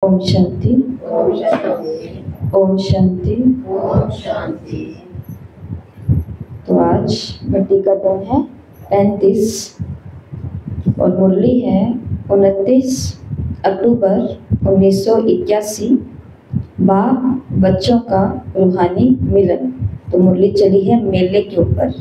ओम शांति। ओम शांति। ओम शांति। ओम शांति। तो आज भट्टी का दिन है 35 और मुरली है 29 अक्टूबर 1981। बाप बच्चों का रूहानी मिलन। तो मुरली चली है मेले के ऊपर।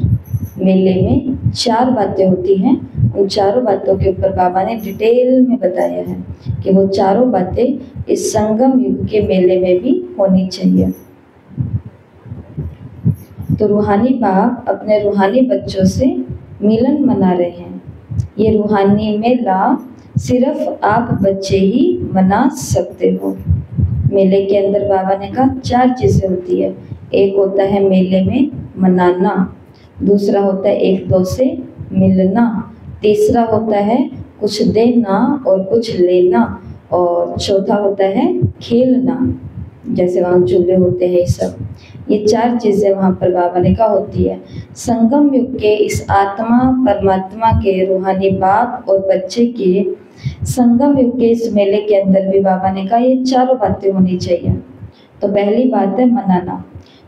मेले में 4 बातें होती हैं। उन चारों बातों के ऊपर बाबा ने डिटेल में बताया है कि वो चारों बातें इस संगम युग के मेले में भी होनी चाहिए। तो रूहानी बाप अपने रूहानी बच्चों से मिलन मना रहे हैं। ये रूहानी मेला सिर्फ आप बच्चे ही मना सकते हो। मेले के अंदर बाबा ने कहा 4 चीज़ें होती है। एक होता है मेले में मनाना, दूसरा होता है एक दो से मिलना, तीसरा होता है कुछ देना और कुछ लेना, और चौथा होता है खेलना, जैसे वहाँ झूले होते हैं। ये सब ये 4 चीज़ें वहाँ पर बाबा ने कहा होती है। संगम युग के इस आत्मा परमात्मा के रूहानी बाप और बच्चे के संगम युग के इस मेले के अंदर भी बाबा ने कहा ये चारों बातें होनी चाहिए। तो पहली बात है मनाना।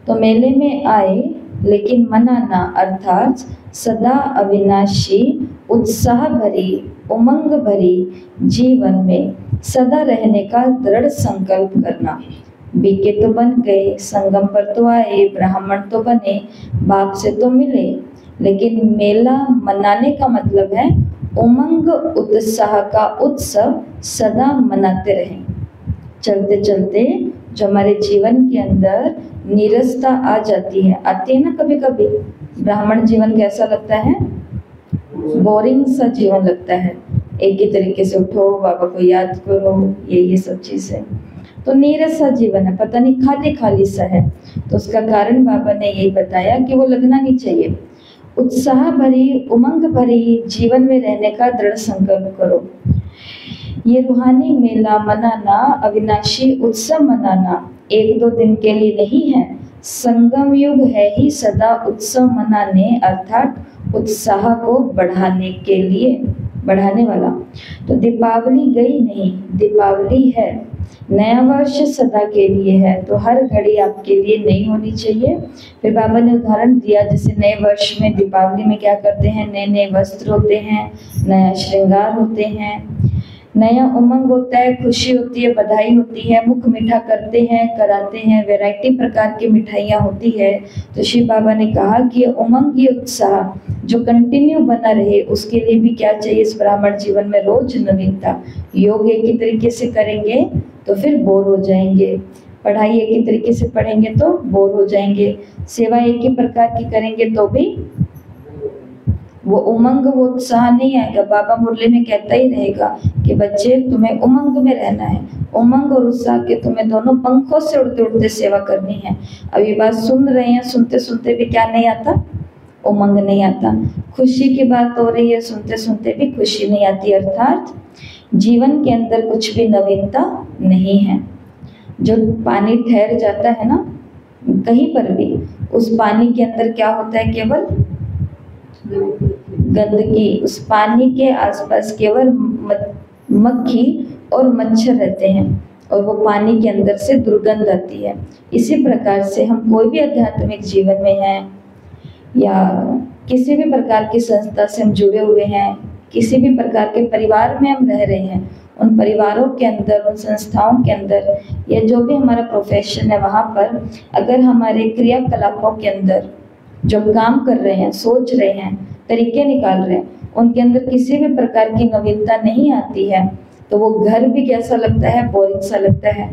तो मेले में आए लेकिन मनाना अर्थात सदा अविनाशी उत्साह भरी उमंग भरी जीवन में सदा रहने का दृढ़ संकल्प करना। बीके तो बन गए, संगम पर तो आए, ब्राह्मण तो बने, बाप से तो मिले, लेकिन मेला मनाने का मतलब है उमंग उत्साह का उत्सव सदा मनाते रहें। चलते चलते जो हमारे जीवन के अंदर नीरसता आ जाती है, आती है ना कभी कभी। ब्राह्मण जीवन कैसा लगता है? बोरिंग सा जीवन लगता है। एक ही तरीके से उठो, बाबा को याद करो, ये सब चीज़ें, तो नीरस सा जीवन है, पता नहीं खाली खाली सा है। तो उसका कारण बाबा ने यही बताया कि वो लगना नहीं चाहिए। उत्साह भरी उमंग भरी जीवन में रहने का दृढ़ संकल्प करो। ये रूहानी मेला मनाना, अविनाशी उत्सव मनाना 1-2 दिन के लिए नहीं है। संगम युग है ही सदा उत्सव मनाने अर्थात उत्साह को बढ़ाने के लिए, बढ़ाने वाला। तो दीपावली गई नहीं, दीपावली है। नया वर्ष सदा के लिए है, तो हर घड़ी आपके लिए नई होनी चाहिए। फिर बाबा ने उदाहरण दिया, जैसे नए वर्ष में दीपावली में क्या करते हैं, नए नए वस्त्र होते हैं, नया श्रृंगार होते हैं, नया उमंग होता है, खुशी होती है, बधाई होती है, मुख मीठा करते हैं, कराते हैं, वैरायटी प्रकार की मिठाइयाँ होती है। तो शिव बाबा ने कहा कि ये उमंग, ये उत्साह जो कंटिन्यू बना रहे, उसके लिए भी क्या चाहिए इस ब्राह्मण जीवन में? रोज नवीनता। योग एक ही तरीके से करेंगे तो फिर बोर हो जाएंगे, पढ़ाई एक ही तरीके से पढ़ेंगे तो बोर हो जाएंगे, सेवा एक ही प्रकार की करेंगे तो भी वो उमंग वो उत्साह नहीं आएगा। बाबा मुरली में कहता ही रहेगा कि बच्चे तुम्हें उमंग में रहना है। उमंग और उत्साह के तुम्हें दोनों पंखों से उड़ते उड़ते सेवा करनी है। अब ये बात सुन रहे हैं, सुनते सुनते भी क्या नहीं आता? उमंग नहीं आता। खुशी की बात हो रही है, सुनते सुनते भी खुशी नहीं आती, अर्थात जीवन के अंदर कुछ भी नवीनता नहीं है। जो पानी ठहर जाता है ना कहीं पर भी, उस पानी के अंदर क्या होता है? केवल गंदगी। उस पानी के आसपास केवल मक्खी और मच्छर रहते हैं और वो पानी के अंदर से दुर्गंध आती है। इसी प्रकार से हम कोई भी आध्यात्मिक जीवन में हैं या किसी भी प्रकार की संस्था से हम जुड़े हुए हैं, किसी भी प्रकार के परिवार में हम रह रहे हैं, उन परिवारों के अंदर, उन संस्थाओं के अंदर, या जो भी हमारा प्रोफेशन है वहाँ पर अगर हमारे क्रियाकलापों के अंदर जो काम कर रहे हैं, सोच रहे हैं, तरीके निकाल रहे हैं, उनके अंदर किसी भी प्रकार की नवीनता नहीं आती है, तो वो घर भी कैसा लगता है? बोरिंग सा लगता है।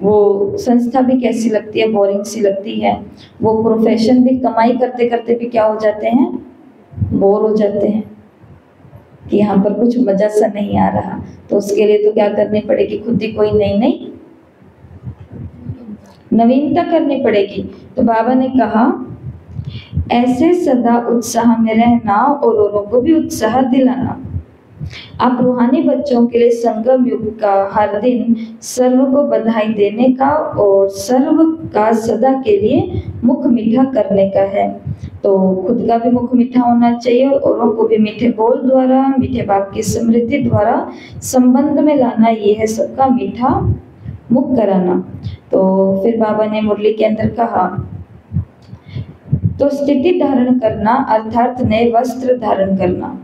वो संस्था भी कैसी लगती है? बोरिंग सी लगती है। वो प्रोफेशन भी कमाई करते करते भी क्या हो जाते हैं? बोर हो जाते हैं कि यहाँ पर कुछ मजा सा नहीं आ रहा। तो उसके लिए तो क्या करनी पड़ेगी? खुद ही कोई नई नवीनता करनी पड़ेगी। तो बाबा ने कहा ऐसे सदा उत्साह में रहना और औरों को भी उत्साह दिलाना। आप रूहानी बच्चों के लिए संगम युग का हर दिन सर्व को बधाई देने का और सर्व का सदा के लिए मुख मीठा करने का है। तो खुद का भी मुख मीठा होना चाहिए और औरों को भी मीठे बोल द्वारा, मीठे बाप की समृद्धि द्वारा संबंध में लाना, ये है सबका मीठा मुख कराना। तो फिर बाबा ने मुरली के अंदर कहा, तो स्थिति धारण करना अर्थात नए वस्त्र धारण करना।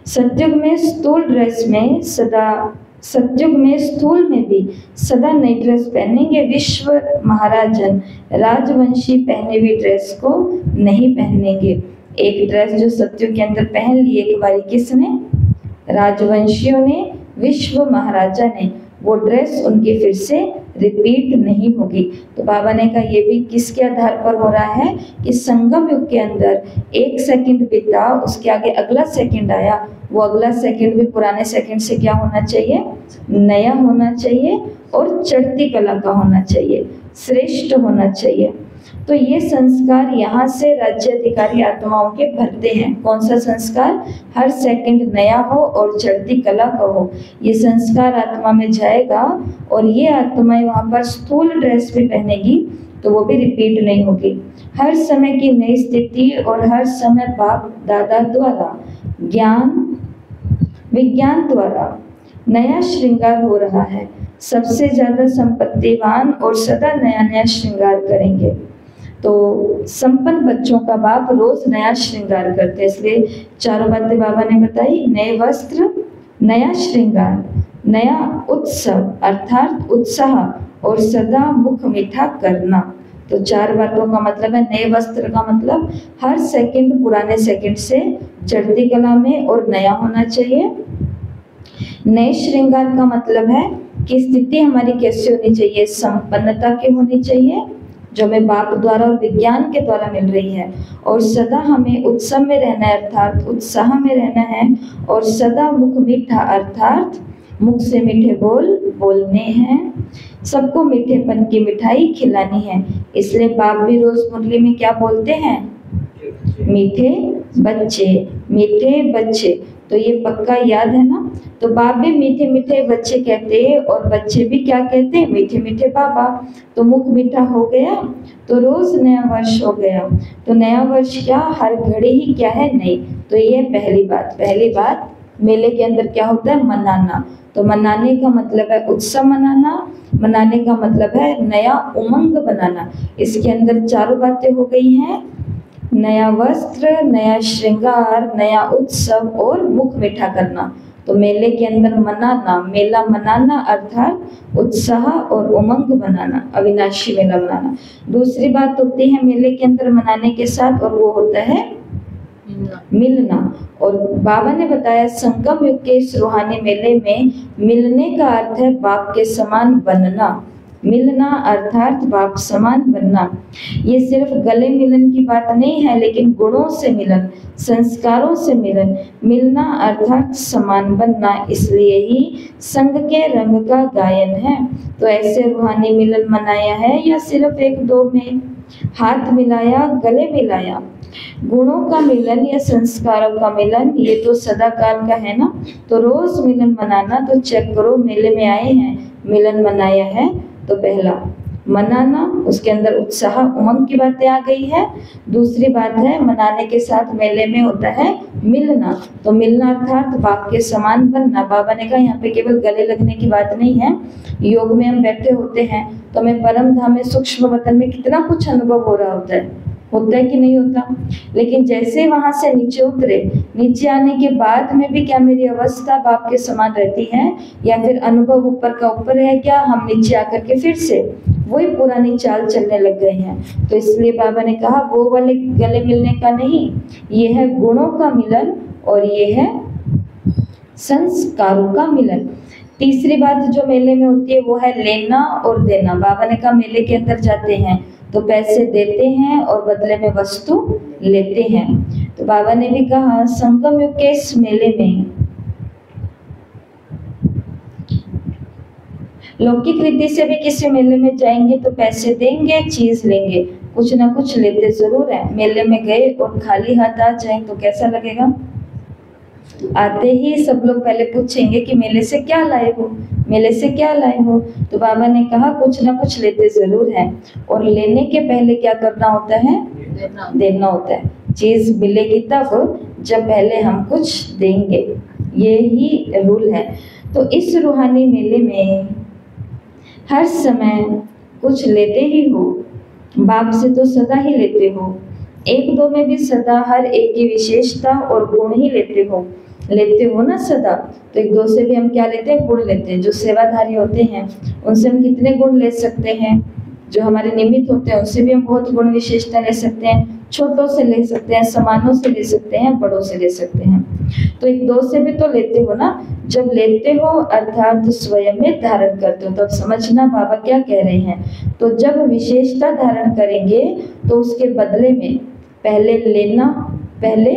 सतयुग में स्थूल ड्रेस में सतयुग में स्थूल में भी सदा नई ड्रेस पहनेंगे। विश्व महाराजन राजवंशी पहने हुई ड्रेस को नहीं पहनेंगे। एक ड्रेस जो सतयुग के अंदर पहन ली एक बारी किसने? राजवंशियों ने, विश्व महाराजा ने। वो ड्रेस उनकी फिर से रिपीट नहीं होगी। तो बाबा ने कहा ये भी किसके आधार पर हो रहा है कि संगम युग के अंदर 1 सेकंड बीता, उसके आगे अगला सेकंड आया, वो अगला सेकंड भी पुराने सेकंड से क्या होना चाहिए? नया होना चाहिए और चढ़ती कला का होना चाहिए, श्रेष्ठ होना चाहिए। तो ये संस्कार यहाँ से राज्य अधिकारी आत्माओं के भरते हैं। कौन सा संस्कार? हर सेकंड नया हो और चढ़ती कला का हो। ये संस्कार आत्मा में जाएगा और ये आत्माएं वहाँ पर स्थूल ड्रेस भी पहनेगी तो वो भी रिपीट नहीं होगी। हर समय की नई स्थिति और हर समय बाप दादा द्वारा ज्ञान विज्ञान द्वारा नया श्रृंगार हो रहा है। सबसे ज्यादा संपत्तिवान और सदा नया नया श्रृंगार करेंगे। तो संपन्न बच्चों का बाप रोज नया श्रृंगार करते हैं। इसलिए चारों बातें बाबा ने बताई, नए वस्त्र, नया श्रृंगार, नया उत्सव अर्थात उत्साह और सदा मुख मीठा करना। तो 4 बातों का मतलब है, नए वस्त्र का मतलब हर सेकंड पुराने सेकंड से चढ़ती कला में और नया होना चाहिए। नए श्रृंगार का मतलब है कि स्थिति हमारी कैसी होनी चाहिए? संपन्नता की होनी चाहिए, जो हमें बाप द्वारा और विज्ञान के द्वारा मिल रही है। और सदा हमें उत्सव में रहना है अर्थात उत्साह में रहना है। और सदा मुख मीठा अर्थात मुख से मीठे बोल बोलने हैं। सबको मीठेपन की मिठाई खिलानी है। इसलिए बाप भी रोज मुरली में क्या बोलते हैं? मीठे बच्चे, मीठे बच्चे। तो ये पक्का याद है ना? तो बाप भी मीठे मीठे बच्चे कहते हैं और बच्चे भी क्या कहते हैं? मीठे मीठे बाबा। तो मुख मीठा हो गया तो रोज नया वर्ष हो गया। तो नया वर्ष क्या? हर घड़ी ही क्या है? नई। तो ये पहली बात। पहली बात, मेले के अंदर क्या होता है? मनाना। तो मनाने का मतलब है उत्सव मनाना, मनाने का मतलब है नया उमंग बनाना। इसके अंदर 4 बातें हो गई हैं, नया वस्त्र, नया श्रृंगार, नया उत्सव और मुख मीठा करना। तो मेले के अंदर मनाना, मेला मनाना अर्थात उत्साह और उमंग बनाना, अविनाशी मेला मनाना। दूसरी बात होती है मेले के अंदर मनाने के साथ, और वो होता है मिलना। और बाबा ने बताया संगम युग के इस रूहानी मेले में मिलने का अर्थ है बाप के समान बनना। मिलना अर्थात बाप समान बनना। ये सिर्फ गले मिलन की बात नहीं है, लेकिन गुणों से मिलन, संस्कारों से मिलन। मिलना अर्थात समान बनना, इसलिए ही संग के रंग का गायन है। तो ऐसे रूहानी मिलन मनाया है या सिर्फ 1-2 में? हाथ मिलाया, गले मिलाया। गुणों का मिलन या संस्कारों का मिलन ये तो सदा काल का है ना। तो रोज मिलन मनाना। तो चेक करो, मेले में आए हैं, मिलन मनाया है। तो पहला मनाना, उसके अंदर उत्साह उमंग की बातें आ गई है। दूसरी बात है मनाने के साथ मेले में होता है मिलना। तो मिलना अर्थात बाप के समान बनना। बाबा ने कहा यहाँ पे केवल गले लगने की बात नहीं है। योग में हम बैठे होते हैं तो हमें परम धाम में सूक्ष्म वतन में कितना कुछ अनुभव हो रहा होता है कि नहीं होता? लेकिन जैसे वहां से नीचे उतरे, नीचे आने के बाद में भी क्या मेरी अवस्था बाप के समान रहती है, या फिर अनुभव ऊपर का ऊपर है क्या? हम नीचे आकर के फिर से वही पुरानी चाल चलने लग गए हैं। तो इसलिए बाबा ने कहा वो वाले गले मिलने का नहीं, ये है गुणों का मिलन और ये है संस्कारों का मिलन। तीसरी बात जो मेले में होती है वो है लेना और देना। बाबा ने कहा मेले के अंदर जाते हैं तो पैसे देते हैं और बदले में वस्तु लेते हैं। तो बाबा ने भी कहा संगम युग के इस मेले में लौकिक रीति से भी किसी मेले में जाएंगे तो पैसे देंगे, चीज लेंगे, कुछ ना कुछ लेते जरूर है। मेले में गए और खाली हाथ आ जाए तो कैसा लगेगा? आते ही सब लोग पहले पूछेंगे कि मेले से क्या लाए हो, मेले से क्या लाए हो? तो बाबा ने कहा कुछ ना कुछ लेते जरूर हैं, और लेने के पहले क्या करना होता है? देना होता है। चीज मिलेगी तब जब पहले हम कुछ देंगे, ये ही रूल है। तो इस रूहानी मेले में हर समय कुछ लेते ही हो, बाप से तो सदा ही लेते हो, एक दो में भी सदा हर एक की विशेषता और गुण ही लेते हो ना सदा। तो एक दो से भी हम क्या लेते हैं? गुण लेते हैं। जो सेवाधारी होते हैं उनसे हम कितने गुण ले सकते हैं? जो हमारे निमित्त होते हैं उनसे भी हम बहुत गुण विशेषता ले सकते हैं। छोटों से ले सकते हैं, समानों से ले सकते हैं, बड़ों से ले सकते हैं। तो एक दो से भी तो लेते हो ना। जब लेते हो अर्थात स्वयं में धारण करते हो, तो अब समझना बाबा क्या कह रहे हैं। तो जब विशेषता धारण करेंगे तो उसके बदले में पहले लेना, पहले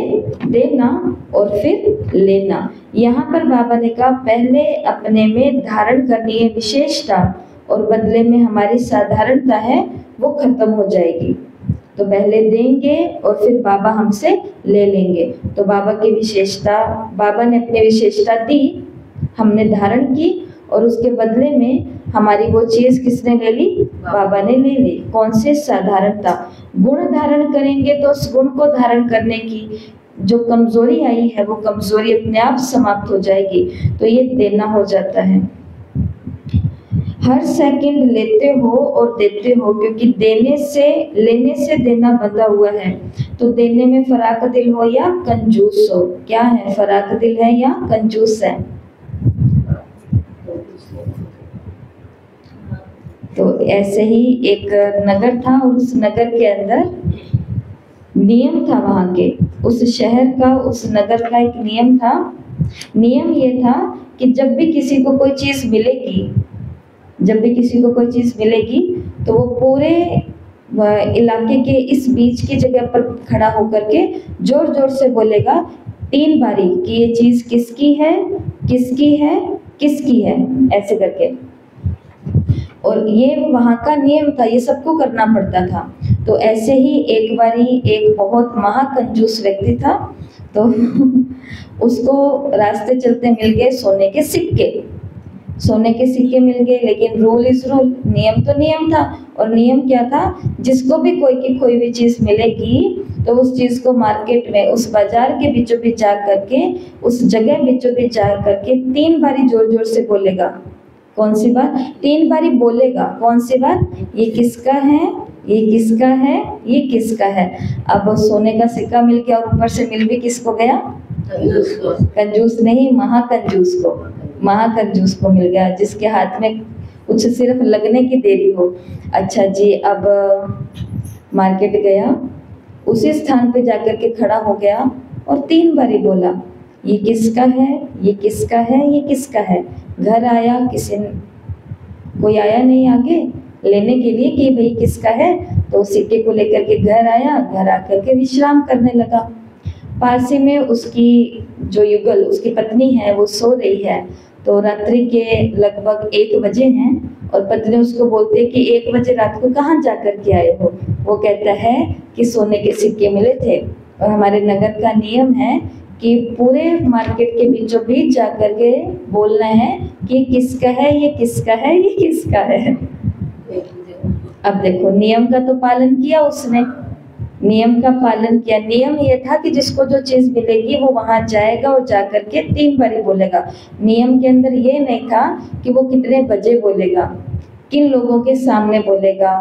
देना और फिर लेना। यहाँ पर बाबा ने कहा पहले अपने में धारण करनी है विशेषता, और बदले में हमारी साधारणता है वो खत्म हो जाएगी। तो पहले देंगे और फिर बाबा हमसे ले लेंगे। तो बाबा की विशेषता, बाबा ने अपनी विशेषता दी, हमने धारण की, और उसके बदले में हमारी वो चीज किसने ले ली? बाबा ने ले ली। कौन से? साधारणता। गुण धारण करेंगे तो उस गुण को धारण करने की जो कमजोरी आई है वो कमजोरी अपने आप समाप्त हो जाएगी। तो ये देना हो जाता है। हर सेकंड लेते हो और देते हो, क्योंकि देने से लेने से देना बंधा हुआ है। तो देने में फराक दिल हो या कंजूस हो। क्या है? फराक दिल है या कंजूस है? तो ऐसे ही एक नगर था और उस नगर के अंदर नियम था, वहां के उस शहर का, उस नगर का एक नियम था। नियम ये था कि जब भी किसी को कोई चीज मिलेगी, जब भी किसी को कोई चीज मिलेगी तो वो पूरे इलाके के इस बीच की जगह पर खड़ा होकर के जोर जोर से बोलेगा 3 बारी कि ये चीज किसकी है, किसकी है, किसकी है, ऐसे करके। और ये वहां का नियम था, ये सबको करना पड़ता था। तो ऐसे ही एक बारी एक बहुत महाकंजूस व्यक्ति था, तो उसको रास्ते चलते मिल गए सोने के सिक्के। सोने के सिक्के मिल गए, लेकिन रूल इज रूल, नियम तो नियम था। और नियम क्या था? जिसको भी कोई की कोई भी चीज मिलेगी तो उस चीज को मार्केट में, उस बाजार के बीचों बीच जा करके, उस जगह बीचों बीच जा करके 3 बारी जोर जोर से बोलेगा। कौन सी बात? 3 बारी बोलेगा। कौन सी बात? ये किसका है, ये किसका है, ये किसका है। अब सोने का सिक्का मिल गया और ऊपर से मिल भी किसको गया? कंजूस नहीं, महाकंजूस को। महाकंजूस को मिल गया, जिसके हाथ में कुछ सिर्फ लगने की देरी हो। अच्छा जी, अब मार्केट गया, उसी स्थान पे जाकर के खड़ा हो गया और 3 बारी बोला ये किसका है, ये किसका है, ये किसका है। घर आया, कोई आया नहीं आगे लेने के लिए कि भाई किसका है। तो सिक्के को लेकर के घर आया, घर आकर के विश्राम करने लगा। पास ही में उसकी जो युगल, उसकी पत्नी है, वो सो रही है। तो रात्रि के लगभग 1 बजे हैं और पत्नी उसको बोलते कि 1 बजे रात को कहाँ जाकर के आए हो। वो कहता है कि सोने के सिक्के मिले थे, और हमारे नगर का नियम है कि पूरे मार्केट के बीचों बीच जाकर के बोलना है कि ये किसका है, ये किसका है, ये किसका है। अब देखो, नियम का तो पालन किया उसने, नियम का पालन किया। नियम ये था कि जिसको जो चीज मिलेगी वो वहां जाएगा और जाकर के 3 बारी बोलेगा। नियम के अंदर ये नहीं था कि वो कितने बजे बोलेगा, किन लोगों के सामने बोलेगा,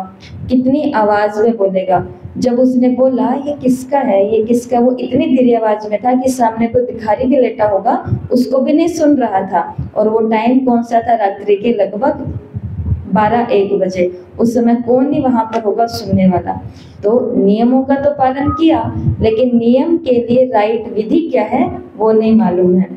कितनी आवाज में बोलेगा। जब उसने बोला ये किसका है, ये किसका, वो इतनी धीरे आवाज में था कि सामने कोई भिखारी भी लेटा होगा उसको भी नहीं सुन रहा था। और वो टाइम कौन सा था? रात्रि के लगभग 12-1 बजे। उस समय कौन नहीं वहां पर होगा सुनने वाला। तो नियमों का तो पालन किया, लेकिन नियम के लिए राइट विधि क्या है वो नहीं मालूम है।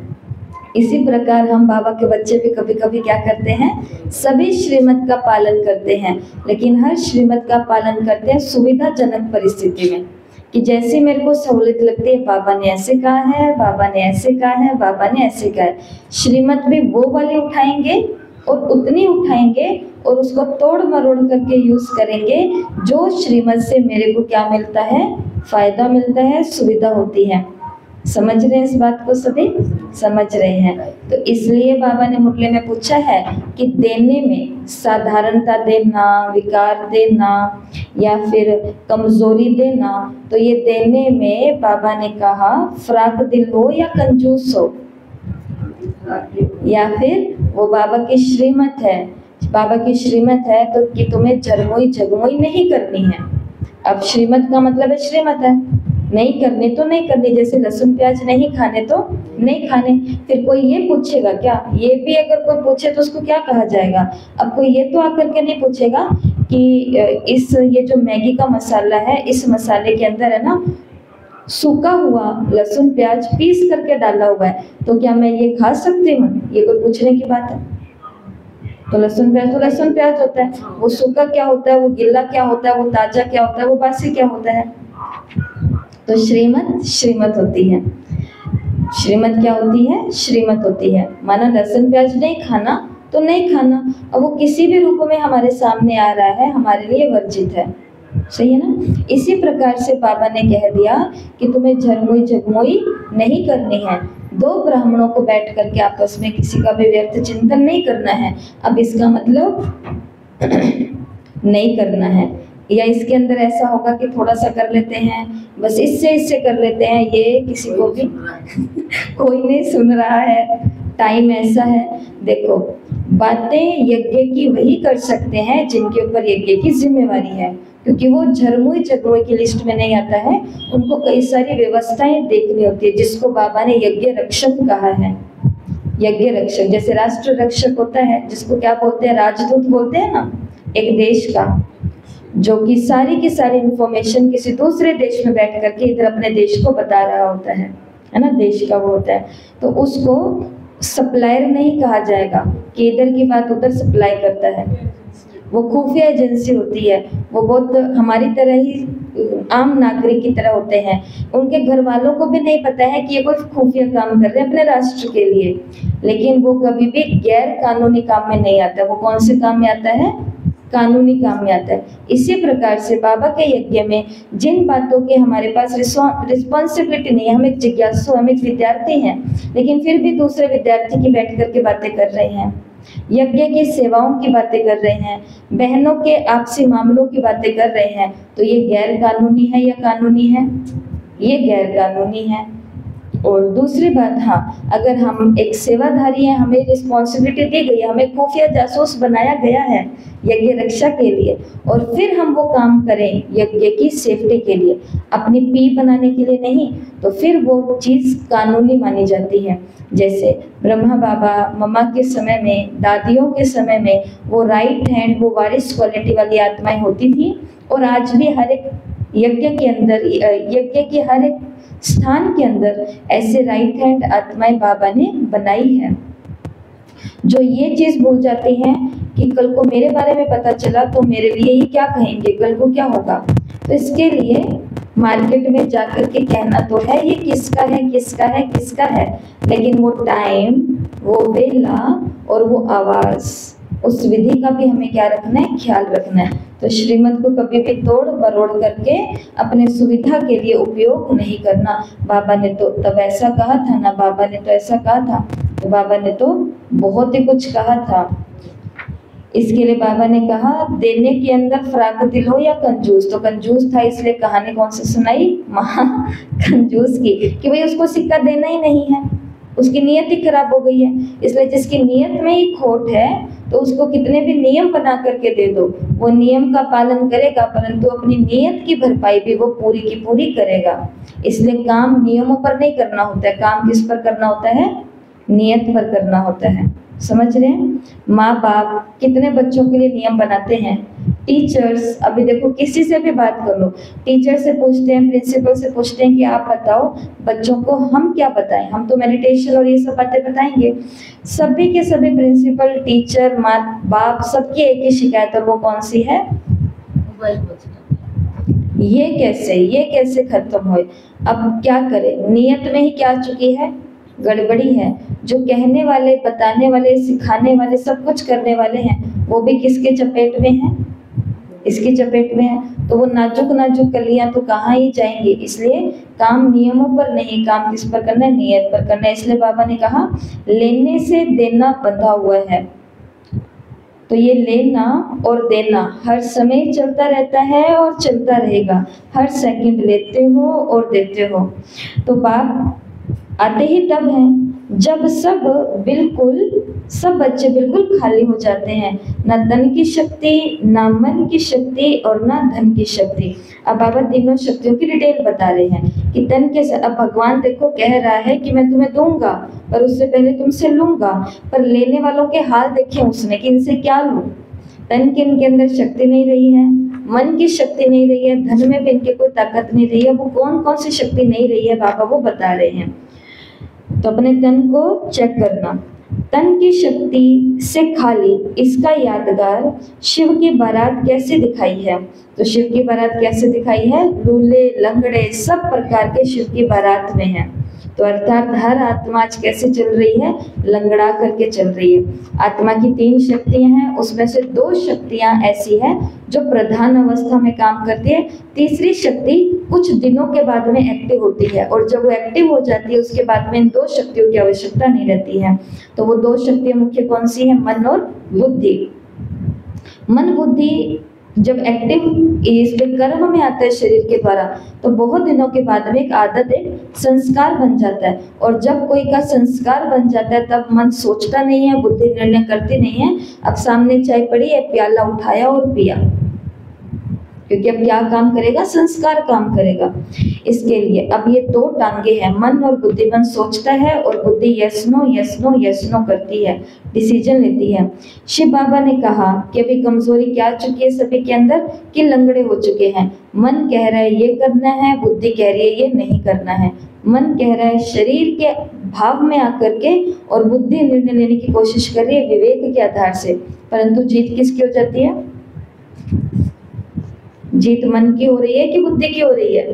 इसी प्रकार हम बाबा के बच्चे भी कभी कभी क्या करते हैं? सभी श्रीमत का पालन करते हैं, लेकिन हर श्रीमत का पालन करते हैं सुविधाजनक परिस्थिति में, कि जैसे मेरे को सहूलियत लगती है, बाबा ने ऐसे कहा है, बाबा ने ऐसे कहा है, बाबा ने ऐसे कहा है। श्रीमत भी वो वाले उठाएंगे और उतनी उठाएंगे और उसको तोड़ मरोड़ करके यूज करेंगे जो श्रीमत से मेरे को क्या मिलता है? फायदा मिलता है, सुविधा होती है। समझ रहे हैं इस बात को सभी? समझ रहे हैं। तो इसलिए बाबा ने मुरली में पूछा है कि देने में साधारणता देना, विकार देना या फिर कमजोरी देना, तो ये देने में बाबा ने कहा फ्राक दिल हो या कंजूस हो, या फिर वो बाबा की श्रीमत है। बाबा की श्रीमत है तो कि तुम्हें झरमोई झगमोई नहीं करनी है। अब श्रीमत का मतलब है श्रीमत है, नहीं करनी तो नहीं करनी, जैसे लहसुन प्याज नहीं खाने तो नहीं खाने। फिर कोई ये पूछेगा क्या, ये भी अगर कोई पूछे तो उसको क्या कहा जाएगा? अब कोई ये तो आकर के नहीं पूछेगा कि ये जो मैगी का मसाला है, इस मसाले के अंदर है ना सूखा हुआ लहसुन प्याज पीस करके डाला हुआ है, तो क्या मैं ये खा सकती हूँ? ये कोई पूछने की बात है? तो लहसुन प्याज होता है, वो सूखा क्या होता है, वो गिल्ला क्या होता है, वो ताजा क्या होता है, वो बासी क्या होता है? तो श्रीमत होती है। श्रीमत क्या होती है? श्रीमत होती है। माना लहसुन प्याज नहीं खाना तो नहीं खाना, और वो किसी भी रूप में हमारे सामने आ रहा है, हमारे लिए वर्जित है। सही है ना? इसी प्रकार से बाबा ने कह दिया कि तुम्हें झरमोई झगमोई नहीं करनी है। दो ब्राह्मणों को बैठ करके आपस में किसी का भी व्यर्थ चिंतन नहीं करना है। अब इसका मतलब नहीं करना है, या इसके अंदर ऐसा होगा कि थोड़ा सा कर लेते हैं, बस इससे कर लेते हैं, ये किसी को भी कोई नहीं सुन रहा है, टाइम ऐसा है। देखो, बातें यज्ञ की वही कर सकते हैं जिनके ऊपर यज्ञ की जिम्मेवारी है, क्योंकि वो झरमुई झगमुई की लिस्ट में नहीं आता है। उनको कई सारी व्यवस्थाएं देखनी होती है, जिसको बाबा ने यज्ञ रक्षक कहा है। यज्ञ रक्षक जैसे राष्ट्र रक्षक होता है, जिसको क्या बोलते हैं? राजदूत बोलते हैं ना, एक देश का, जो कि सारी की सारी इंफॉर्मेशन किसी दूसरे देश में बैठ करके इधर अपने देश को बता रहा होता है ना, देश का वो होता है। तो उसको सप्लायर नहीं कहा जाएगा कि इधर की बात उधर सप्लाई करता है। वो खुफिया एजेंसी होती है, वो बहुत हमारी तरह ही आम नागरिक की तरह होते हैं। उनके घर वालों को भी नहीं पता है कि ये कोई खुफिया काम कर रहे हैं अपने राष्ट्र के लिए, लेकिन वो कभी भी गैर कानूनी काम में नहीं आता। वो कौन से काम में आता है? कानूनी काम में आता है। इसी प्रकार से बाबा के यज्ञ में जिन बातों की हमारे पास रिस्पॉन्सिबिलिटी नहीं है, हम एक जिज्ञासु, हम एक विद्यार्थी हैं, लेकिन फिर भी दूसरे विद्यार्थी की बैठ करके बातें कर रहे हैं, यज्ञ की सेवाओं की बातें कर रहे हैं, बहनों के आपसी मामलों की बातें कर रहे हैं, तो ये गैर कानूनी है या कानूनी है? ये गैर कानूनी है। और दूसरी बात, हाँ, अगर हम एक सेवाधारी हैं, हमें रिस्पॉन्सिबिलिटी दी गई है, हमें खुफिया जासूस बनाया गया है यज्ञ रक्षा के लिए, और फिर हम वो काम करें यज्ञ की सेफ्टी के लिए, अपनी पी बनाने के लिए नहीं, तो फिर वो चीज़ कानूनी मानी जाती है। जैसे ब्रह्मा बाबा मम्मा के समय में, दादियों के समय में, वो राइट हैंड, वो वारिस क्वालिटी वाली आत्माएं होती थी, और आज भी हर एक यज्ञ के अंदर, यज्ञ के हर एक स्थान के अंदर ऐसे राइट हैंड आत्माएं बाबा ने बनाई है, जो ये चीज भूल जाती हैं कि कल को मेरे बारे में पता चला तो मेरे लिए ये क्या कहेंगे, कल को क्या होगा। तो इसके लिए मार्केट में जाकर के कहना तो है ये किसका है, किसका है, किसका है, लेकिन वो टाइम, वो वेला और वो आवाज, उस विधि का भी हमें क्या रखना है? ख्याल रखना है। तो श्रीमत को कभी भी तोड़ मरोड़ करके अपने सुविधा के लिए उपयोग नहीं करना। बाबा ने तो तब ऐसा कहा था ना, बाबा ने तो ऐसा कहा था, तो बाबा ने तो बहुत ही कुछ कहा था। इसके लिए बाबा ने कहा देने के अंदर फराक दिल हो या कंजूस। तो कंजूस था इसलिए कहानी कौन सी सुनाई? महा कंजूस की, कि भाई उसको सिक्का देना ही नहीं है, उसकी नीयत ही खराब हो गई है। इसलिए जिसकी नीयत में ही खोट है तो उसको कितने भी नियम बना करके दे दो, वो नियम का पालन करेगा, परंतु अपनी नीयत की भरपाई भी वो पूरी की पूरी करेगा। इसलिए काम नियमों पर नहीं करना होता है, काम किस पर करना होता है? नियत पर करना होता है। समझ रहे हैं? माँ बाप कितने बच्चों के लिए नियम बनाते हैं, टीचर्स, अभी देखो किसी से भी बात कर लो, टीचर से पूछते हैं, प्रिंसिपल से पूछते हैं कि आप बताओ बच्चों को हम क्या बताएं, हम तो मेडिटेशन और ये सब बातें बताएंगे। सभी के सभी प्रिंसिपल, टीचर, माँ बाप, सबकी एक ही शिकायत है, वो कौन सी है? ये कैसे खत्म हो? अब क्या करें? नियत में ही क्या चुकी है? गड़बड़ी है। जो कहने वाले, बताने वाले, सिखाने वाले, सब कुछ करने वाले हैं, वो भी किसके चपेट में हैं? इसकी चपेट में है। तो वो नाजुक नाजुक कलियां तो कहाँ ही जाएंगी। इसलिए काम नियमों पर नहीं, काम किस पर करना है, नियत पर करना है। इसलिए बाबा ने कहा लेने से देना बंधा हुआ है। तो ये लेना और देना हर समय चलता रहता है और चलता रहेगा, हर सेकंड लेते हो और देते हो। तो बाप आते ही तब हैं जब सब बच्चे बिल्कुल खाली हो जाते हैं, ना तन की शक्ति, ना मन की शक्ति और ना धन की शक्ति। अब बाबा तीनों शक्तियों की डिटेल बता रहे हैं कि तन के अब भगवान देखो कह रहा है कि मैं तुम्हें दूंगा पर उससे पहले तुमसे लूंगा, पर लेने वालों के हाल देखे उसने कि इनसे क्या लूं। तन के इनके अंदर शक्ति नहीं रही है, मन की शक्ति नहीं रही है, धन में भी इनके कोई ताकत नहीं रही है। वो कौन कौन सी शक्ति नहीं रही है बाबा वो बता रहे हैं। तो अपने तन को चेक करना, तन की शक्ति से खाली, इसका यादगार शिव की बारात कैसे दिखाई है। तो शिव की बारात कैसे दिखाई है, लूले लंगड़े सब प्रकार के शिव की बारात में है। तो अर्थात हर आत्मा आज कैसे चल रही है, लंगड़ा करके चल रही है। आत्मा की 3 शक्तियां हैं, उसमें से 2 शक्तियां ऐसी है जो प्रधान अवस्था में काम करती है, तीसरी शक्ति कुछ दिनों के बाद में एक्टिव होती है, और जब वो एक्टिव हो जाती है उसके बाद में इन 2 शक्तियों की आवश्यकता नहीं रहती है। तो वो 2 शक्तियां मुख्य कौन सी है, मन और बुद्धि। मन बुद्धि जब एक्टिव इसमें कर्म में आता है शरीर के द्वारा, तो बहुत दिनों के बाद में एक आदत, एक संस्कार बन जाता है। और जब कोई का संस्कार बन जाता है तब मन सोचता नहीं है, बुद्धि निर्णय करती नहीं है। अब सामने चाय पड़ी है, प्याला उठाया और पिया, क्योंकि अब क्या काम करेगा, संस्कार काम करेगा। इसके लिए अब ये 2 टांगे हैं, मन और बुद्धि। मन सोचता है और बुद्धि यस नो करती है, डिसीजन लेती है। शिव बाबा ने कहा कि अभी कमजोरी क्या आ चुकी है सभी के अंदर, कि लंगड़े हो चुके हैं। मन कह रहा है ये करना है, बुद्धि कह रही है ये नहीं करना है। मन कह रहा है शरीर के भाव में आकर के, और बुद्धि निर्णय लेने की कोशिश कर रही है विवेक के आधार से, परंतु जीत किसकी हो जाती है, जीत मन की हो रही है कि बुद्धि की हो रही है,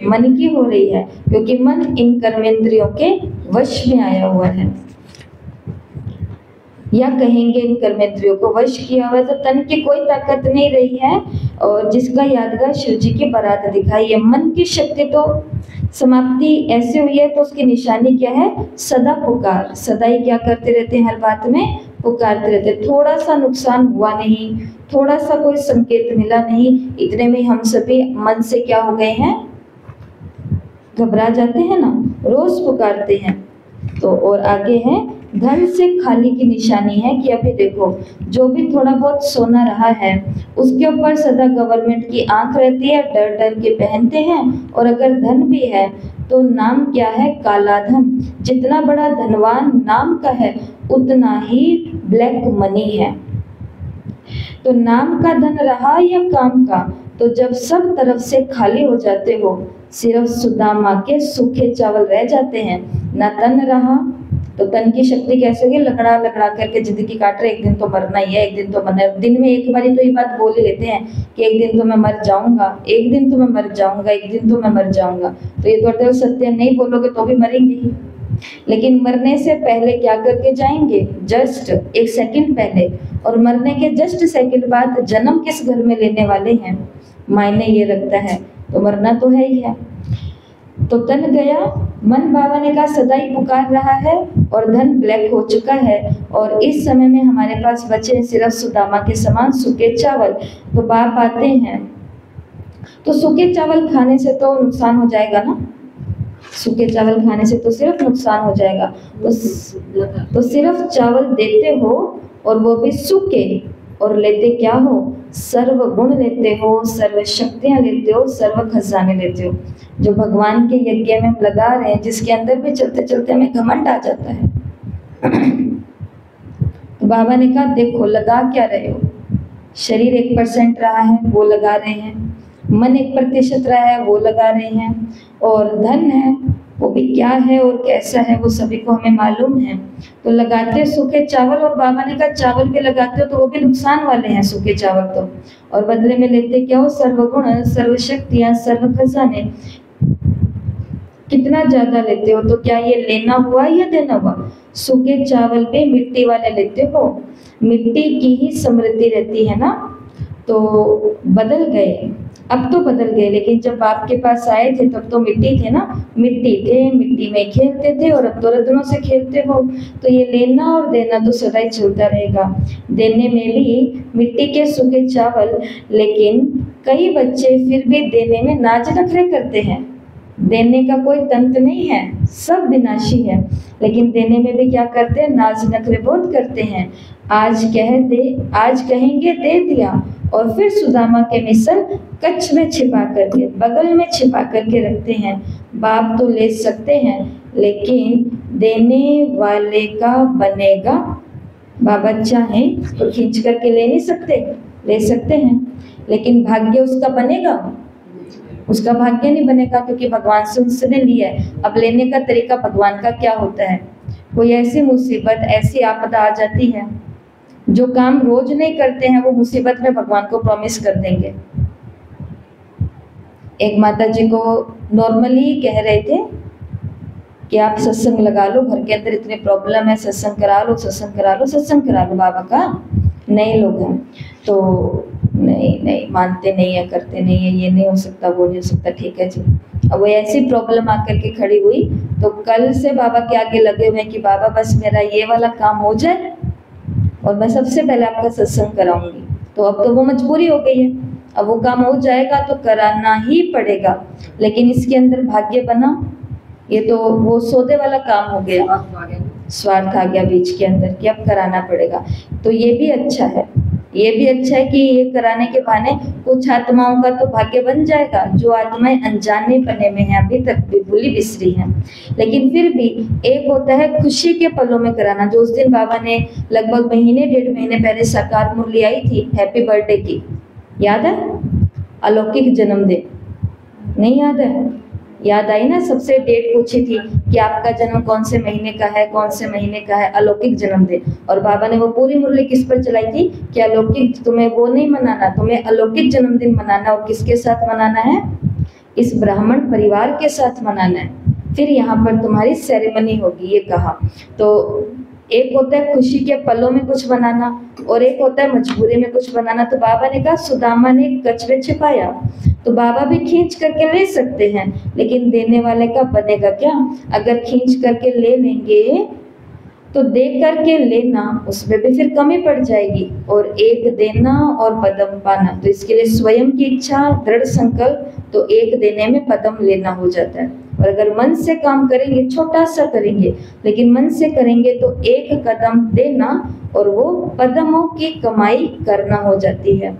मन की हो रही है, क्योंकि मन इन कर्मेंद्रियों के वश में आया हुआ है, या कहेंगे इन कर्मेंद्रियों को वश किया हुआ है। तो तन की कोई ताकत नहीं रही है, और जिसका यादगार शिव जी की बारात दिखाई है। मन की शक्ति तो समाप्ति ऐसे हुई है, तो उसकी निशानी क्या है, सदा पुकार, सदा ही क्या करते रहते हैं, हर बात में पुकारते रहते। थोड़ा सा नुकसान हुआ नहीं, थोड़ा सा कोई संकेत मिला नहीं, इतने में हम सभी मन से क्या हो गए हैं, घबरा जाते हैं ना, रोज पुकारते हैं। तो और आगे है धन से खाली की निशानी है कि अभी देखो जो भी थोड़ा बहुत सोना रहा है उसके ऊपर सदा गवर्नमेंट की आंख रहती है, डर डर के पहनते हैं। और अगर धन भी है तो नाम क्या है, काला धन। जितना बड़ा धनवान नाम का है उतना ही ब्लैक मनी है। तो नाम का धन रहा या काम का, तो जब सब तरफ से खाली हो जाते हो, सिर्फ सुदामा के सूखे चावल रह जाते हैं, ना तन रहा, तो तन की शक्ति कैसे होगी, लकड़ा लकड़ा करके जिंदगी काट रहे, एक दिन तो मरना ही है, एक दिन तो मरना है। दिन में एक बारी तो ये बात बोल ही लेते हैं कि एक दिन तो मैं मर जाऊंगा, एक दिन तो मैं मर जाऊंगा, एक दिन तो मैं मर जाऊंगा। तो ये तो सत्य नहीं बोलोगे तो भी मरेंगे ही, लेकिन मरने से पहले क्या करके जाएंगे, जस्ट 1 सेकंड पहले, और मरने के जस्ट सेकंड बाद जन्म किस घर में लेने वाले हैं, मायने ये रखता है। तो मरना तो है ही है। तो तन गया, मन बाबा ने कहा सदा ही पुकार रहा है, और धन ब्लैक हो चुका है, और इस समय में हमारे पास बचे सिर्फ सुदामा के समान सूखे चावल। तो बाप आते हैं, तो सूखे चावल खाने से तो नुकसान हो जाएगा ना, सूखे चावल खाने से तो सिर्फ नुकसान हो जाएगा। तो सिर्फ चावल देते हो, और वो भी सूखे, और लेते क्या हो, सर्व गुण लेते हो, सर्व शक्तियां लेते हो, सर्व खजाने लेते हो। जो भगवान के यज्ञ में हम लगा रहे हैं, जिसके अंदर भी चलते चलते हमें घमंड आ जाता है। तो बाबा ने कहा देखो लगा क्या रहे हो, शरीर 1% रहा है वो लगा रहे हैं, मन 1% रहा है वो लगा रहे हैं, और धन है वो भी क्या है और कैसा है वो सभी को हमें मालूम है। तो लगाते सूखे चावल, और बाबा ने कहा चावल भी लगाते हो तो वो भी नुकसान वाले हैं सूखे चावल तो, और बदले में लेते क्या हो, सर्वगुण, सर्व शक्तियां, सर्व खजाने। कितना ज्यादा लेते हो, तो क्या ये लेना हुआ या देना हुआ। सूखे चावल पे मिट्टी वाले लेते हो, मिट्टी की ही समृद्धि रहती है ना, तो बदल गए। अब तो बदल गए, लेकिन जब बाप के पास आए थे तब तो मिट्टी थे ना, मिट्टी थे, मिट्टी में खेलते थे और अब तो रत्नों से खेलते हो। तो ये लेना और देना तो सदा ही चलता रहेगा। देने में भी मिट्टी के सूखे चावल, लेकिन कई बच्चे फिर भी देने में नाज नखरे करते हैं। देने का कोई तंत्र नहीं है, सब विनाशी है, लेकिन देने में भी क्या करते हैं, नाज नखरे बहुत करते हैं। आज कहेंगे दे दिया, और फिर सुदामा के मिसल कच्छ में छिपा करके, बगल में छिपा करके रखते हैं। बाप तो ले सकते हैं, लेकिन देने वाले का बनेगा। बाबा चाहें तो खींच करके ले नहीं सकते, ले सकते हैं, लेकिन भाग्य उसका बनेगा, उसका भाग्य नहीं बनेगा, क्योंकि भगवान से उसने लिया है। अब लेने का तरीका भगवान का क्या होता है, कोई ऐसी मुसीबत, ऐसी आपदा आ जाती है, जो काम रोज नहीं करते हैं वो मुसीबत में भगवान को प्रॉमिस कर देंगे। एक माता जी को नॉर्मली कह रहे थे कि आप सत्संग लगा लो, घर के अंदर इतने प्रॉब्लम है, सत्संग करा लो, सत्संग करा लो, सत्संग करा लो। बाबा का नए लोग हैं तो नहीं मानते नहीं है, करते नहीं है, ये नहीं हो सकता, वो नहीं हो सकता, ठीक है जी। अब वो ऐसी प्रॉब्लम आकर के खड़ी हुई, तो कल से बाबा के आगे लगे हुए हैं कि बाबा बस मेरा ये वाला काम हो जाए और मैं सबसे पहले आपका सत्संग कराऊंगी। तो अब तो वो मजबूरी हो गई है, अब वो काम हो जाएगा तो कराना ही पड़ेगा, लेकिन इसके अंदर भाग्य बना, ये तो वो सौदे वाला काम हो गया, स्वार्थ आ गया बीच के अंदर कि अब कराना पड़ेगा। तो ये भी अच्छा है, ये भी अच्छा है कि ये कराने के बहाने कुछ आत्माओं का तो भाग्य बन जाएगा, जो आत्माएं अनजाने बने में हैं, अभी तक भी भूली बिसरी हैं। लेकिन फिर भी एक होता है खुशी के पलों में कराना, जो उस दिन बाबा ने लगभग महीने 1.5 महीने पहले साकार मुरली आई थी हैप्पी बर्थडे की, याद है, अलौकिक जन्मदिन, नहीं याद है? याद आई ना, सबसे डेट पूछी थी कि आपका जन्म कौन से महीने का है, कौन से महीने का है, अलौकिक जन्मदिन। और बाबा ने वो पूरी मुरली किस पर चलाई थी कि अलौकिक, तुम्हें वो नहीं मनाना, तुम्हें अलौकिक जन्मदिन मनाना, और किसके साथ मनाना है, इस ब्राह्मण परिवार के साथ मनाना है, फिर यहाँ पर तुम्हारी सेरेमनी होगी, ये कहा। तो एक होता है खुशी के पलों में कुछ बनाना और एक होता है मजबूरी में कुछ बनाना। तो बाबा ने कहा सुदामा ने कचरे छिपाया, तो बाबा भी खींच करके ले सकते हैं, लेकिन देने वाले का बनेगा क्या? अगर खींच करके ले लेंगे तो दे करके लेना, उसमें भी फिर कमी पड़ जाएगी, और एक देना और पदम पाना। तो इसके लिए स्वयं की इच्छा, दृढ़ संकल्प, तो एक देने में पदम लेना हो जाता है। और अगर मन से काम करेंगे, छोटा सा करेंगे, लेकिन मन से करेंगे तो एक कदम देना और वो पदमों की कमाई करना हो जाती है।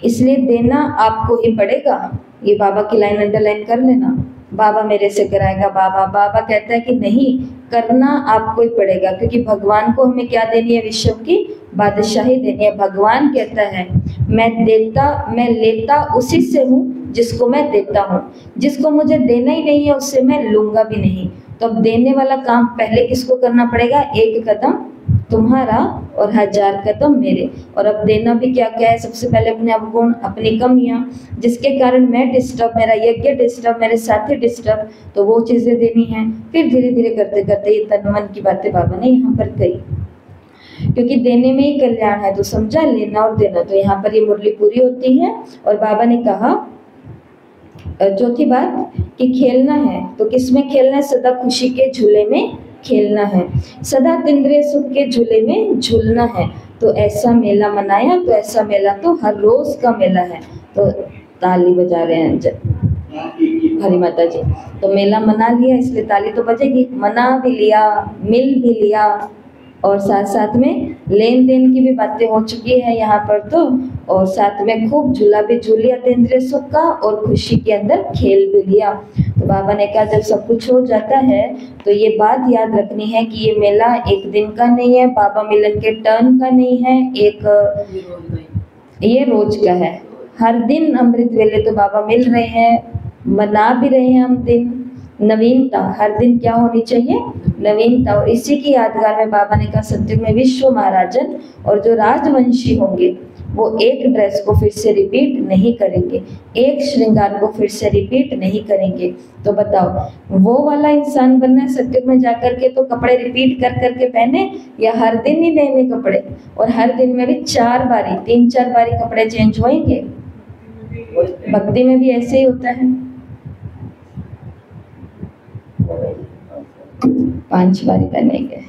इसलिए देना आपको ही पड़ेगा। ये बाबा की लाइन अंडरलाइन कर लेना, बाबा मेरे से कराएगा, बाबा कहता है कि नहीं, करना आपको ही पड़ेगा, क्योंकि भगवान को हमें क्या देनी है, विश्व की बादशाही देनी है। भगवान कहता है मैं लेता उसी से हूँ जिसको मैं देता हूँ, जिसको मुझे देना ही नहीं है उससे मैं लूंगा भी नहीं। तो अब देने वाला काम पहले किसको करना पड़ेगा, एक कदम तुम्हारा और 1000 कदम मेरे। और अब देना भी क्या क्या है, सबसे पहले अपने अवगुण, अपनी कमियां, जिसके कारण मैं डिस्टर्ब, मेरा यज्ञ डिस्टर्ब, मेरे साथी डिस्टर्ब, तो वो चीजें देनी है। फिर धीरे धीरे करते करते ये तन मन की बातें बाबा ने यहाँ पर कही, क्योंकि देने में ही कल्याण है। तो समझा, लेना और देना। तो यहाँ पर ये मुरली पूरी होती है और बाबा ने कहा चौथी बात कि खेलना है, तो किसमें खेलना है, सदा खुशी के झूले में खेलना है, सदा इंद्रिय सुख के झूले में झूलना है। तो ऐसा मेला मनाया, तो ऐसा मेला तो हर रोज का मेला है। तो ताली बजा रहे हैं हरी माता जी, तो मेला मना लिया इसलिए ताली तो बजेगी। मना भी लिया, मिल भी लिया, और साथ साथ में लेन देन की भी बातें हो चुकी है यहाँ पर तो, और साथ में खूब झूला भी झूल लिया इंद्रिय सुख का, और खुशी के अंदर खेल भी लिया। तो बाबा ने कहा जब सब कुछ हो जाता है तो ये बात याद रखनी है कि ये मेला एक दिन का नहीं है, बाबा मिलन के टर्न का नहीं है, ये रोज का है। हर दिन अमृत वेले तो बाबा मिल रहे हैं, मना भी रहे हैं हम दिन। नवीनता हर दिन क्या होनी चाहिए, नवीनता। और इसी की यादगार में बाबा ने कहा सत्युग में विश्व महाराजन और जो राजवंशी होंगे वो एक ड्रेस को फिर से रिपीट नहीं करेंगे, एक श्रृंगार को फिर से रिपीट नहीं करेंगे। तो बताओ वो वाला इंसान बनना है सत्युग में जाकर के, तो कपड़े रिपीट कर करके पहने, या हर दिन ही नए नए कपड़े, और हर दिन में भी 4 बारी 3-4 बारी कपड़े चेंज होंगे। भक्ति में भी ऐसे ही होता है। 5 बारी बनेंगे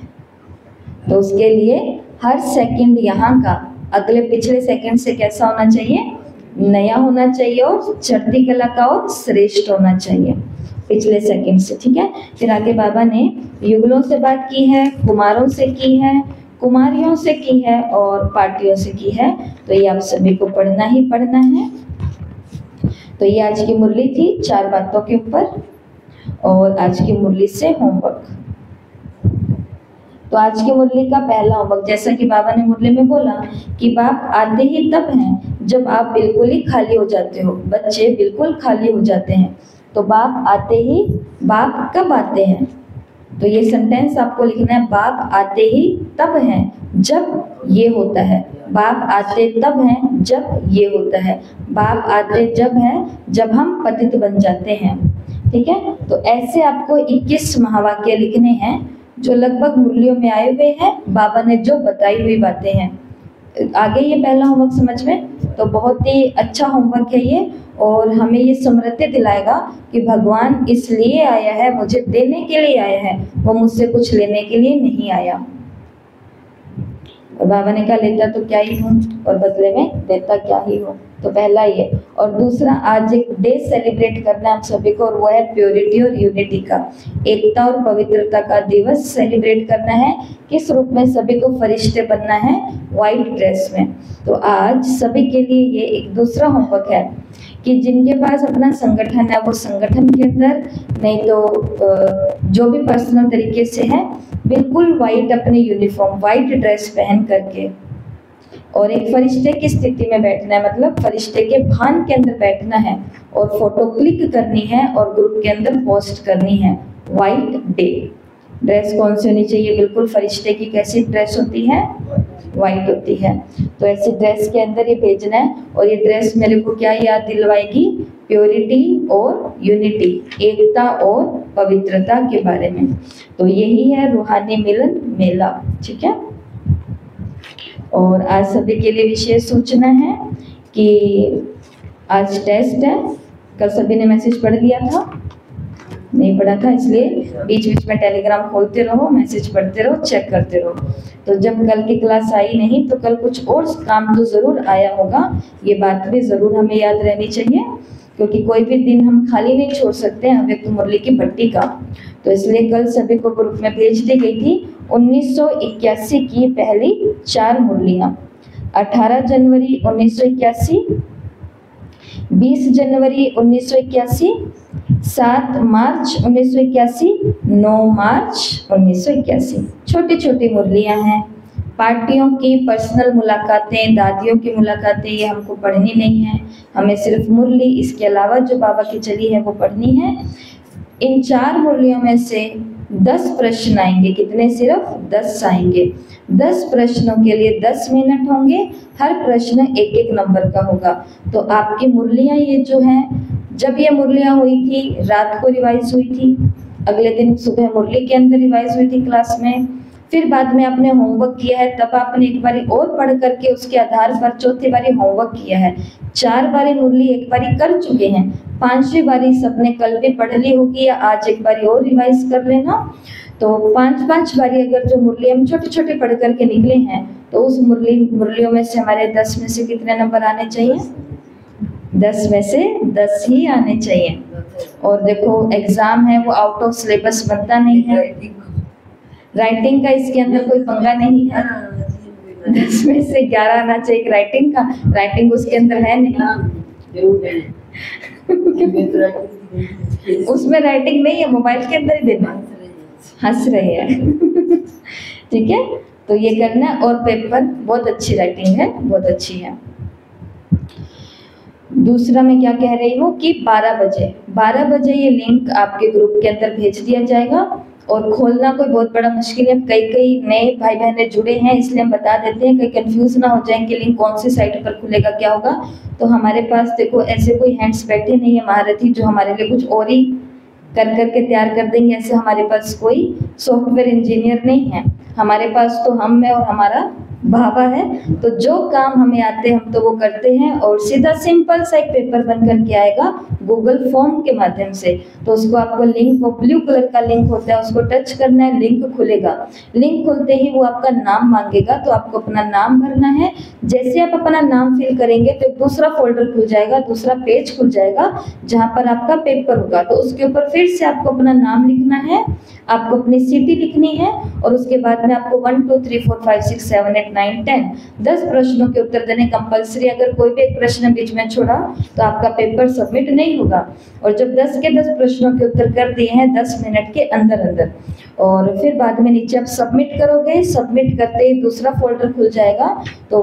तो उसके लिए हर सेकंड यहाँ का अगले पिछले सेकंड से कैसा होना चाहिए, नया होना चाहिए और चढ़ती कला का और श्रेष्ठ होना चाहिए पिछले सेकंड से। ठीक है, फिर आगे बाबा ने युगलों से बात की है, कुमारों से की है, कुमारियों से की है और पार्टियों से की है। तो ये आप सभी को पढ़ना ही पढ़ना है। तो ये आज की मुरली थी 4 बातों के ऊपर और आज की मुरली से होमवर्क। तो आज की मुरली का पहला होमवर्क, जैसा कि बाबा ने मुरली में बोला कि बाप आते ही तब हैं जब आप बिल्कुल ही खाली हो जाते हो। बच्चे बिल्कुल खाली हो जाते हैं तो बाप आते ही, बाप कब आते हैं? तो ये सेंटेंस आपको लिखना है, बाप आते ही तब हैं जब ये होता है। बाप आते तब हैं जब ये होता है। बाप आते जब हैं जब हम पतित बन जाते हैं। ठीक है, तो ऐसे आपको 21 महावाक्य लिखने हैं जो लगभग मुरलियों में आए हुए हैं, बाबा ने जो बताई हुई बातें हैं। आगे ये पहला होमवर्क समझ में, तो बहुत ही अच्छा होमवर्क है ये और हमें ये स्मृति दिलाएगा कि भगवान इसलिए आया है, मुझे देने के लिए आया है, वो मुझसे कुछ लेने के लिए नहीं आया। और बाबा ने कहा लेता तो क्या ही हूँ और बदले में देता क्या ही हूँ। तो पहला ये, और दूसरा आज एक डे सेलिब्रेट करना है हम सभी को और वो है प्योरिटी और यूनिटी का, एकता और पवित्रता का दिवस सेलिब्रेट करना है। किस रूप में? सभी को फरिश्ते बनना है व्हाइट ड्रेस में। तो आज सभी के लिए ये एक दूसरा होमवर्क है कि जिनके पास अपना संगठन है वो संगठन के अंदर, नहीं तो जो भी पर्सनल तरीके से है, बिल्कुल वाइट अपनी यूनिफॉर्म वाइट ड्रेस पहन करके और एक फरिश्ते की स्थिति में बैठना है, मतलब फरिश्ते के भान के अंदर बैठना है और फोटो क्लिक करनी है और ग्रुप के अंदर पोस्ट करनी है। वाइट डे ड्रेस कौन सी होनी चाहिए? बिल्कुल फरिश्ते की कैसी ड्रेस होती है? वाइट होती है। तो ऐसी ड्रेस के अंदर ये भेजना है और ये ड्रेस मेरे को क्या याद दिलवाएगी? प्योरिटी और यूनिटी, एकता और पवित्रता के बारे में। तो यही है रूहानी मिलन मेला। ठीक है, और आज सभी के लिए विशेष सूचना है कि आज टेस्ट है। कल सभी ने मैसेज पढ़ लिया था? नहीं पढ़ा था, इसलिए बीच बीच में टेलीग्राम खोलते रहो, मैसेज पढ़ते रहो, चेक करते रहो। तो जब कल की क्लास आई नहीं तो कल कुछ और काम तो ज़रूर आया होगा, ये बात भी ज़रूर हमें याद रहनी चाहिए, क्योंकि कोई भी दिन हम खाली नहीं छोड़ सकते अव्यक्त मुरली की भट्टी का। तो इसलिए कल सभी को ग्रुप में भेज दी गई थी 1981 की पहली 4 मुरलियाँ। 18 जनवरी 1981, 20 जनवरी 1981, 7 मार्च 1981, 9 मार्च 1981। छोटी छोटी मुरलियाँ हैं। पार्टियों की पर्सनल मुलाकातें, दादियों की मुलाकातें, ये हमको पढ़नी नहीं है। हमें सिर्फ मुरली, इसके अलावा जो बाबा की चली है वो पढ़नी है। इन 4 मुरलियों में से 10 प्रश्न आएंगे। कितने? सिर्फ 10 आएंगे। 10 प्रश्नों के लिए 10 मिनट होंगे। हर प्रश्न 1-1 नंबर का होगा। तो आपकी मुरलियाँ ये जो हैं, जब ये मुरलियाँ हुई थी रात को रिवाइज हुई थी, अगले दिन सुबह मुरली के अंदर रिवाइज हुई थी क्लास में, फिर बाद में आपने होमवर्क किया है, तब आपने एक बारी और पढ़ करके उसके आधार पर चौथी बारी होमवर्क किया है। 4 बारी मुरली एक बारी कर चुके हैं, 5वीं बारी सबने कल भी पढ़ ली होगी या आज एक बारी और रिवाइज कर लेना। तो 5-5 बारी अगर जो मुरली हम छोटे छोटे पढ़ करके निकले हैं तो उस मुरलियों में से हमारे 10 में से कितने नंबर आने चाहिए? 10 में से 10 ही आने चाहिए। और देखो एग्जाम है वो आउट ऑफ सिलेबस बनता नहीं है। राइटिंग का इसके अंदर कोई पंगा नहीं है। 10 में से 11 आना चाहिए राइटिंग का, राइटिंग उसके अंदर है नहीं। उसमें राइटिंग नहीं है, मोबाइल के अंदर ही देना। हंस रहे हैं। ठीक है, तो ये करना। और पेपर बहुत अच्छी राइटिंग है, बहुत अच्छी है। दूसरा मैं क्या कह रही हूँ कि 12 बजे ये लिंक आपके ग्रुप के अंदर भेज दिया जाएगा और खोलना कोई बहुत बड़ा मुश्किल है। कई नए भाई बहने जुड़े हैं इसलिए हम बता देते हैं, कहीं कंफ्यूज ना हो जाएंगे लिंक कौन सी साइट पर खुलेगा क्या होगा। तो हमारे पास देखो ऐसे कोई हैंड्स बैठे नहीं है महारथी जो हमारे लिए कुछ और ही कर करके तैयार कर देंगे। ऐसे हमारे पास कोई सॉफ्टवेयर इंजीनियर नहीं है, हमारे पास तो हम है और हमारा भावा है, तो जो काम हमें आते हैं हम तो वो करते हैं और सीधा सिंपल सा एक पेपर बन करके आएगा गूगल फॉर्म के माध्यम से। तो उसको आपको लिंक, वो ब्लू कलर का लिंक होता है, उसको टच करना है, लिंक खुलेगा। लिंक खुलते ही वो आपका नाम मांगेगा, तो आपको अपना नाम भरना है। जैसे आप अपना नाम फिल करेंगे तो एक दूसरा फोल्डर खुल जाएगा, दूसरा पेज खुल जाएगा जहाँ पर आपका पेपर होगा। तो उसके ऊपर फिर से आपको अपना नाम लिखना है, आपको अपनी सिटी लिखनी है और उसके बाद में आपको 1 2 3 4 5 6 7 8 9 10 10 प्रश्नों के उत्तर देने कंपलसरी। अगर कोई भी एक प्रश्न बीच में छोड़ा तो आपका पेपर सबमिट नहीं होगा। और जब 10 के 10 प्रश्नों के उत्तर कर दिए हैं 10 मिनट के अंदर अंदर, और फिर बाद में नीचे आप सबमिट करोगे, सबमिट करते ही दूसरा फोल्डर खुल जाएगा तो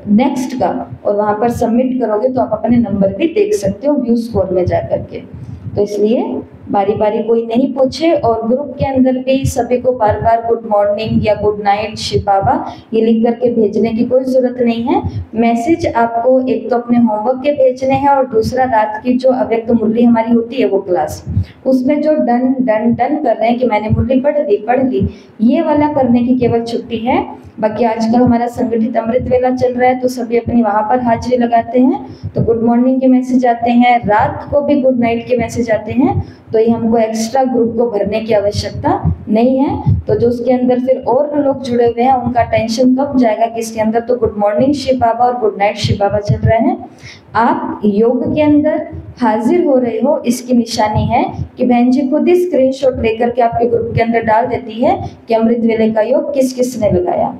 नेक्स्ट का, और वहां पर सबमिट करोगे तो आप अपने नंबर भी देख सकते हो व्यू स्कोर में जा करके। तो इसलिए बारी बारी कोई नहीं पूछे, और ग्रुप के अंदर भी सभी को बार बार गुड मॉर्निंग या गुड नाइट शिपाबा ये लिख करके भेजने की कोई जरूरत नहीं है। मैसेज आपको एक तो अपने होमवर्क के भेजने हैं, और दूसरा रात की जो अव्यक्त मुरली हमारी होती है वो क्लास, उसमें जो डन डन डन कर रहे हैं कि मैंने मुरली पढ़ ली, ये वाला करने की केवल छुट्टी है। बाकी आजकल हमारा संगठित अमृत वेला चल रहा है तो सभी अपनी वहां पर हाजिरी लगाते हैं, तो गुड मॉर्निंग के मैसेज आते हैं, रात को भी गुड नाइट के मैसेज आते हैं। तो ये हमको एक्स्ट्रा ग्रुप को भरने की आवश्यकता नहीं है। तो जो उसके अंदर फिर और लोग जुड़े हुए हैं उनका टेंशन कब जाएगा कि इसके अंदर तो गुड मॉर्निंग शिव बाबा और गुड नाइट शिव बाबा चल रहे हैं। आप योग के अंदर हाजिर हो रहे हो, इसकी निशानी है कि बहन जी खुद ही स्क्रीनशॉट लेकर के आपके ग्रुप के अंदर डाल देती है कि अमृत वेले का योग किस किस ने लगाया।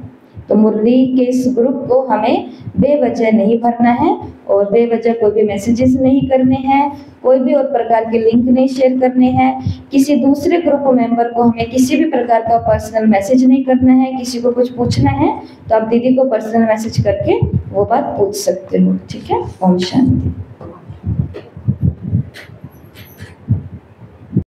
तो मुरली के इस ग्रुप को हमें बेवजह नहीं भरना है और बेवजह कोई भी मैसेजेस नहीं करने हैं, कोई भी और प्रकार के लिंक नहीं शेयर करने हैं, किसी दूसरे ग्रुप मेंबर को हमें किसी भी प्रकार का पर्सनल मैसेज नहीं करना है। किसी को कुछ पूछना है तो आप दीदी को पर्सनल मैसेज करके वो बात पूछ सकते हो। ठीक है, ओम शांति।